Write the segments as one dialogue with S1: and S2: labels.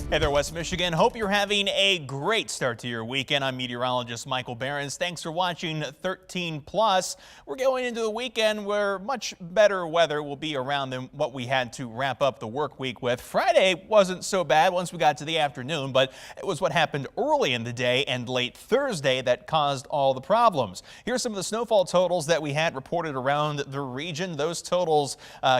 S1: Hey there, West Michigan. Hope you're having a great start to your weekend. I'm meteorologist Michael Behrens. Thanks for watching 13 Plus. We're going into the weekend where much better weather will be around than what we had to wrap up the work week with. Friday wasn't so bad once we got to the afternoon, but it was what happened early in the day and late Thursday that caused all the problems. Here's some of the snowfall totals that we had reported around the region. Those totals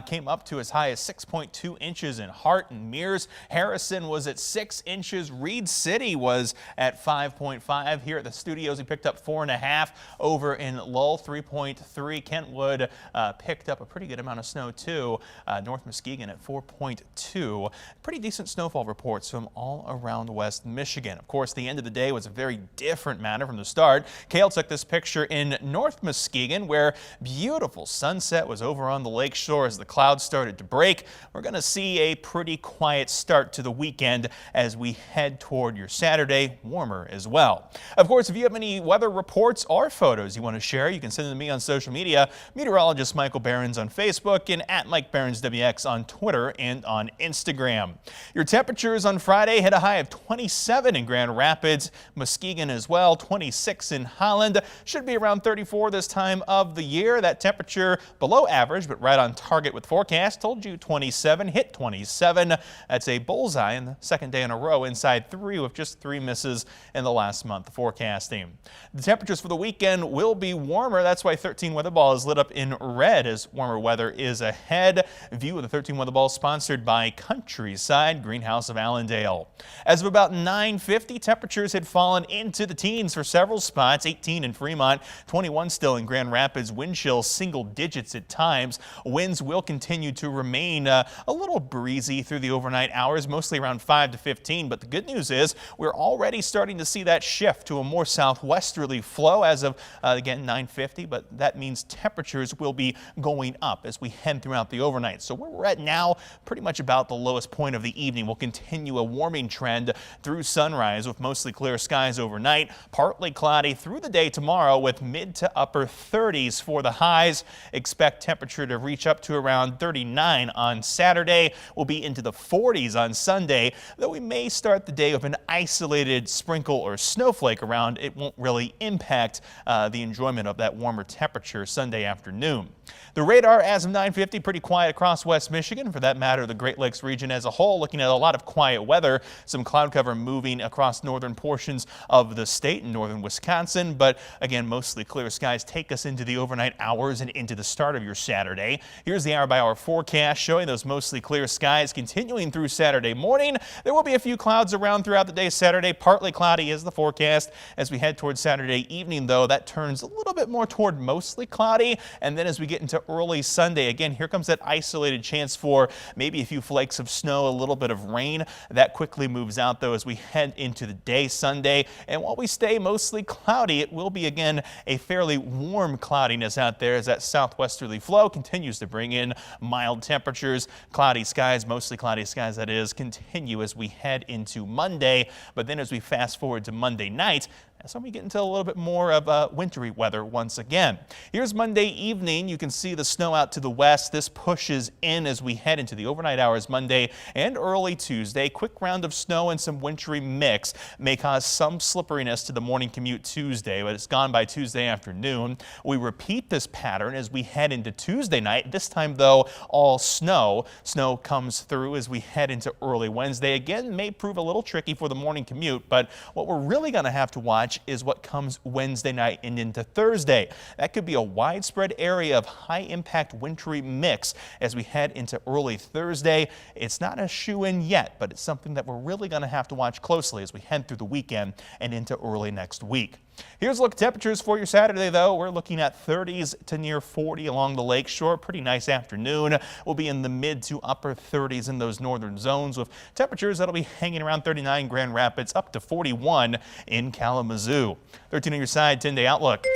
S1: came up to as high as 6.2 inches in Hart and Mears. Harrison was at 6 inches. Reed City was at 5.5. Here at the studios, we picked up 4.5. Over in Lowell, 3.3. Kentwood picked up a pretty good amount of snow too. North Muskegon at 4.2. Pretty decent snowfall reports from all around West Michigan. Of course, the end of the day was a very different matter from the start. Kale took this picture in North Muskegon where beautiful sunset was over on the lake shore as the clouds started to break. We're going to see a pretty quiet start to the weekend as we head toward your Saturday, warmer as well. Of course, if you have any weather reports or photos you want to share, you can send them to me on social media. Meteorologist Michael Behrens on Facebook and at Mike Behrens WX on Twitter and on Instagram. Your temperatures on Friday hit a high of 27 in Grand Rapids, Muskegon as well, 26 in Holland. Should be around 34 this time of the year. That temperature below average, but right on target with forecast. Told you 27, hit 27. That's a bullseye in the second day in a row inside 3 with just 3 misses in the last month forecasting. The temperatures for the weekend will be warmer. That's why 13 Weather Ball is lit up in red as warmer weather is ahead. View of the 13 Weather Ball sponsored by Countryside Greenhouse of Allendale. As of about 9:50, temperatures had fallen into the teens for several spots. 18 in Fremont, 21 still in Grand Rapids. Wind chill single digits at times. Winds will continue to remain a little breezy through the overnight hours, mostly around 5 to 15. But the good news is we're already starting to see that shift to a more southwesterly flow as of, again, 9:50. But that means temperatures will be going up as we head throughout the overnight. So where we're at now, pretty much about the lowest point of the evening. We'll continue a warming trend through sunrise with mostly clear skies overnight. Partly cloudy through the day tomorrow with mid to upper 30s for the highs. Expect temperature to reach up to around 39 on Saturday. We'll be into the 40s on Sunday, though we may start the day with an isolated sprinkle or snowflake around. It won't really impact the enjoyment of that warmer temperature Sunday afternoon. The radar as of 9:50, pretty quiet across West Michigan. For that matter, the Great Lakes region as a whole, looking at a lot of quiet weather. Some cloud cover moving across northern portions of the state in northern Wisconsin. But again, mostly clear skies take us into the overnight hours and into the start of your Saturday. Here's the hour-by-hour forecast showing those mostly clear skies continuing through Saturday morning. There will be a few clouds around throughout the day Saturday. Partly cloudy is the forecast. As we head towards Saturday evening, though, that turns a little bit more toward mostly cloudy. And then as we get into early Sunday, again, here comes that isolated chance for maybe a few flakes of snow, a little bit of rain. That quickly moves out, though, as we head into the day Sunday. And while we stay mostly cloudy, it will be, again, a fairly warm cloudiness out there as that southwesterly flow continues to bring in mild temperatures. Cloudy skies, mostly cloudy skies, that is, continue as we head into Monday. But then as we fast forward to Monday night, that's when we get into a little bit more of wintry weather once again. Here's Monday evening. You can see the snow out to the west. This pushes in as we head into the overnight hours Monday and early Tuesday. Quick round of snow and some wintry mix may cause some slipperiness to the morning commute Tuesday, but it's gone by Tuesday afternoon. We repeat this pattern as we head into Tuesday night. This time, though, all snow. Snow comes through as we head into early Wednesday. Again, may prove a little tricky for the morning commute, but what we're really going to have to watch is what comes Wednesday night and into Thursday. That could be a widespread area of high impact wintry mix as we head into early Thursday. It's not a shoo-in yet, but it's something that we're really going to have to watch closely as we head through the weekend and into early next week. Here's a look at temperatures for your Saturday, though. We're looking at 30s to near 40 along the lake shore. Pretty nice afternoon. We'll be in the mid to upper 30s in those northern zones with temperatures that'll be hanging around 39 Grand Rapids up to 41 in Kalamazoo. 13 on your side, 10-day outlook.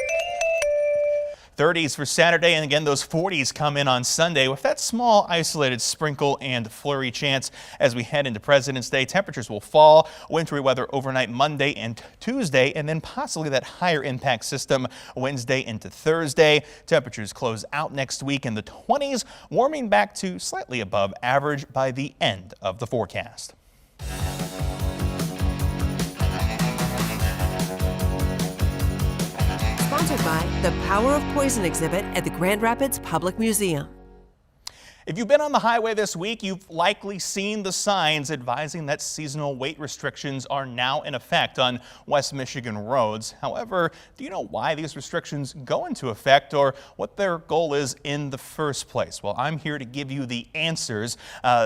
S1: 30s for Saturday, and again those 40s come in on Sunday with that small isolated sprinkle and flurry chance as we head into President's Day. Temperatures will fall. Wintry weather overnight Monday and Tuesday, and then possibly that higher impact system Wednesday into Thursday. Temperatures close out next week in the 20s, warming back to slightly above average by the end of the forecast.
S2: Sponsored by the Power of Poison exhibit at the Grand Rapids Public Museum.
S1: If you've been on the highway this week, you've likely seen the signs advising that seasonal weight restrictions are now in effect on West Michigan roads. However, do you know why these restrictions go into effect or what their goal is in the first place? Well, I'm here to give you the answers.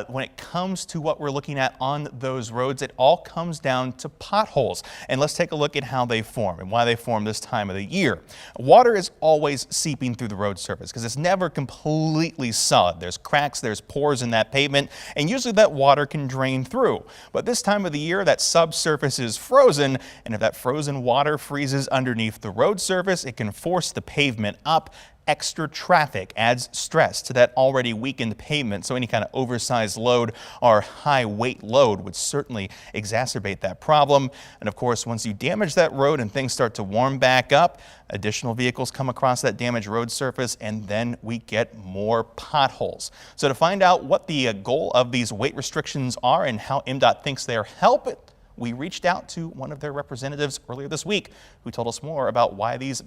S1: When it comes to what we're looking at on those roads, it all comes down to potholes. And let's take a look at how they form and why they form this time of the year. Water is always seeping through the road surface because it's never completely solid. There's cracks, there's pores in that pavement, and usually that water can drain through. But this time of the year, that subsurface is frozen, and if that frozen water freezes underneath the road surface, it can force the pavement up. Extra traffic adds stress to that already weakened pavement, so any kind of oversized load or high weight load would certainly exacerbate that problem. And of course, once you damage that road and things start to warm back up, additional vehicles come across that damaged road surface, and then we get more potholes. So to find out what the goal of these weight restrictions are and how MDOT thinks they're helping, we reached out to one of their representatives earlier this week who told us more about why these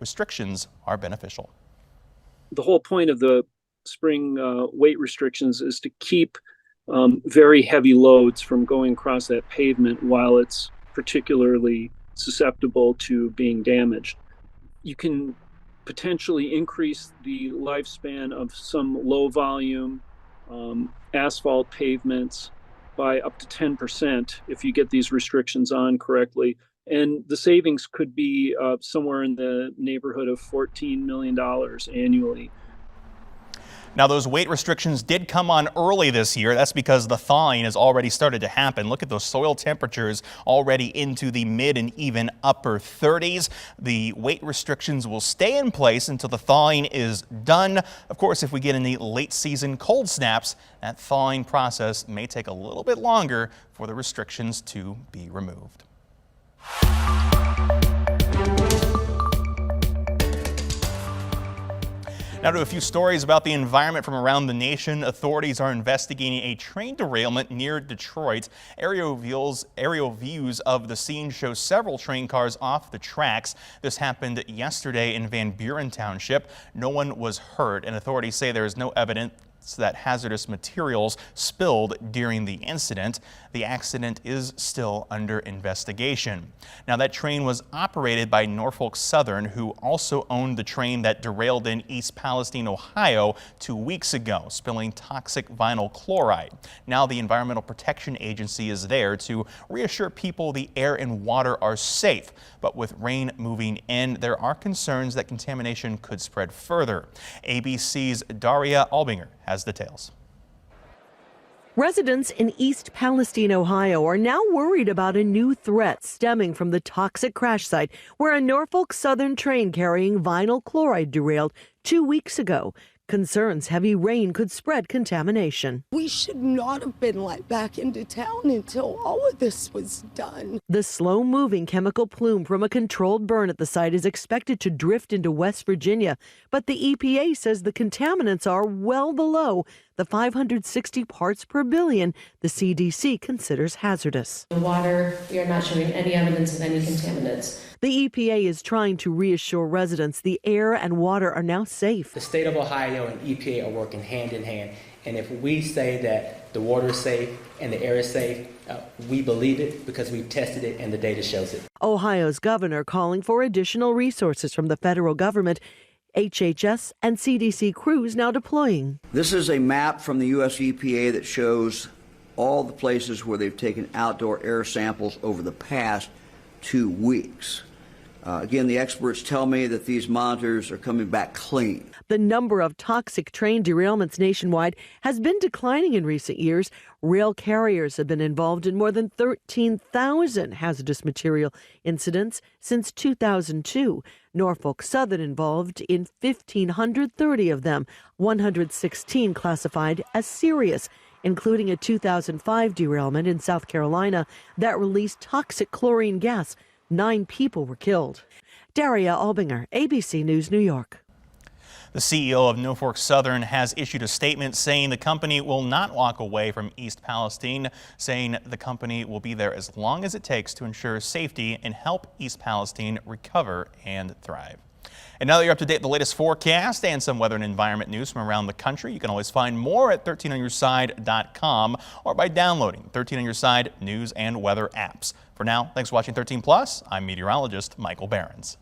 S1: restrictions are beneficial.
S3: The whole point of the spring weight restrictions is to keep very heavy loads from going across that pavement while it's particularly susceptible to being damaged. You can potentially increase the lifespan of some low volume asphalt pavements by up to 10% if you get these restrictions on correctly. And the savings could be somewhere in the neighborhood of $14 million annually.
S1: Now, those weight restrictions did come on early this year. That's because the thawing has already started to happen. Look at those soil temperatures already into the mid and even upper 30s. The weight restrictions will stay in place until the thawing is done. Of course, if we get any late season cold snaps, that thawing process may take a little bit longer for the restrictions to be removed. Now to a few stories about the environment from around the nation. Authorities are investigating a train derailment near Detroit. Aerial views of the scene show several train cars off the tracks. This happened yesterday in Van Buren Township. No one was hurt, and authorities say there is no evidence that hazardous materials spilled during the incident. The accident is still under investigation. Now, that train was operated by Norfolk Southern, who also owned the train that derailed in East Palestine, Ohio 2 weeks ago, spilling toxic vinyl chloride. Now the Environmental Protection Agency is there to reassure people the air and water are safe. But with rain moving in, there are concerns that contamination could spread further. ABC's Daria Albinger has details.
S4: Residents in East Palestine, Ohio are now worried about a new threat stemming from the toxic crash site where a Norfolk Southern train carrying vinyl chloride derailed 2 weeks ago. Concerns heavy rain could spread contamination.
S5: We should not have been let back into town until all of this was done.
S4: The slow-moving chemical plume from a controlled burn at the site is expected to drift into West Virginia, but the EPA says the contaminants are well below the 560 parts per billion the CDC considers hazardous.
S6: The water, we are not showing any evidence of any contaminants.
S4: The EPA is trying to reassure residents the air and water are now safe.
S7: The state of Ohio and EPA are working hand in hand, and if we say that the water is safe and the air is safe, we believe it because we've tested it and the data shows it.
S4: Ohio's governor calling for additional resources from the federal government. HHS and CDC crews now deploying.
S8: This is a map from the U.S. EPA that shows all the places where they've taken outdoor air samples over the past 2 weeks. Again, the experts tell me that these monitors are coming back clean.
S4: The number of toxic train derailments nationwide has been declining in recent years. Rail carriers have been involved in more than 13,000 hazardous material incidents since 2002. Norfolk Southern involved in 1,530 of them, 116 classified as serious, including a 2005 derailment in South Carolina that released toxic chlorine gas. 9 people were killed. Daria Albinger, ABC News, New York.
S1: The CEO of Norfolk Southern has issued a statement saying the company will not walk away from East Palestine, saying the company will be there as long as it takes to ensure safety and help East Palestine recover and thrive. And now that you're up to date with the latest forecast and some weather and environment news from around the country, you can always find more at 13onyourside.com or by downloading 13 on Your Side news and weather apps. For now, thanks for watching 13 Plus. I'm meteorologist Michael Behrens.